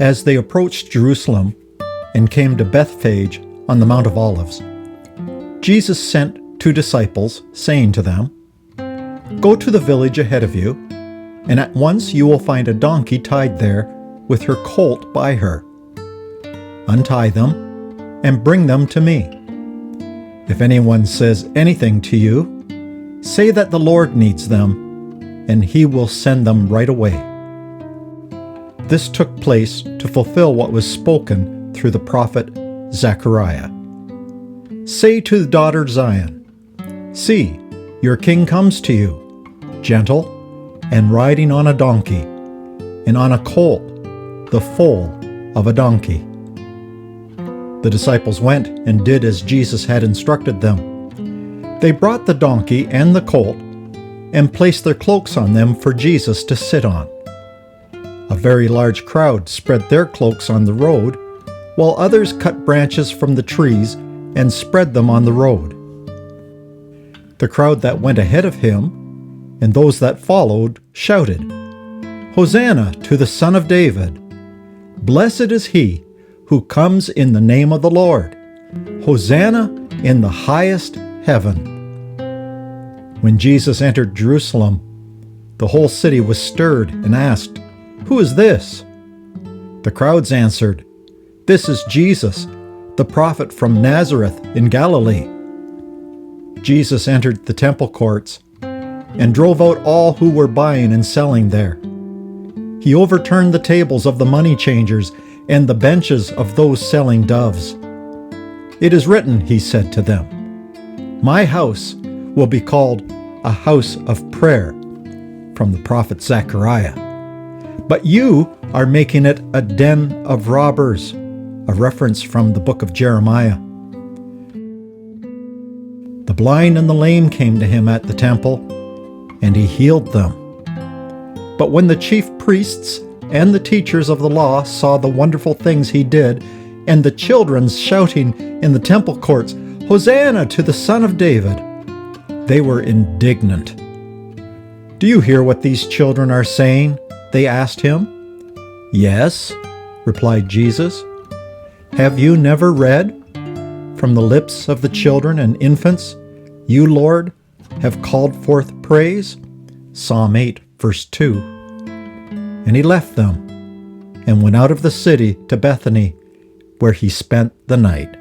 As they approached Jerusalem and came to Bethphage on the Mount of Olives, Jesus sent 2 disciples, saying to them, "Go to the village ahead of you, and at once you will find a donkey tied there with her colt by her. Untie them and bring them to me. If anyone says anything to you, say that the Lord needs them, and he will send them right away." This took place to fulfill what was spoken through the prophet Zechariah. "Say to the daughter Zion, 'See, your king comes to you, gentle and riding on a donkey, and on a colt, the foal of a donkey.'" The disciples went and did as Jesus had instructed them. They brought the donkey and the colt and placed their cloaks on them for Jesus to sit on. A very large crowd spread their cloaks on the road, while others cut branches from the trees and spread them on the road. The crowd that went ahead of him and those that followed shouted, "Hosanna to the Son of David! Blessed is he who comes in the name of the Lord! Hosanna in the highest heaven!" When Jesus entered Jerusalem, the whole city was stirred and asked, "Who is this?" The crowds answered, "This is Jesus, the prophet from Nazareth in Galilee." Jesus entered the temple courts and drove out all who were buying and selling there. He overturned the tables of the money changers and the benches of those selling doves. "It is written," he said to them, "My house will be called a house of prayer," from the prophet Zechariah. "But you are making it a den of robbers," a reference from the book of Jeremiah. The blind and the lame came to him at the temple, and he healed them. But when the chief priests and the teachers of the law saw the wonderful things he did, and the children shouting in the temple courts, "Hosanna to the Son of David," they were indignant. "Do you hear what these children are saying?" they asked him. "Yes," replied Jesus. "Have you never read, 'From the lips of the children and infants, you, Lord, have called forth praise'?" Psalm 8, verse 2. And he left them and went out of the city to Bethany, where he spent the night.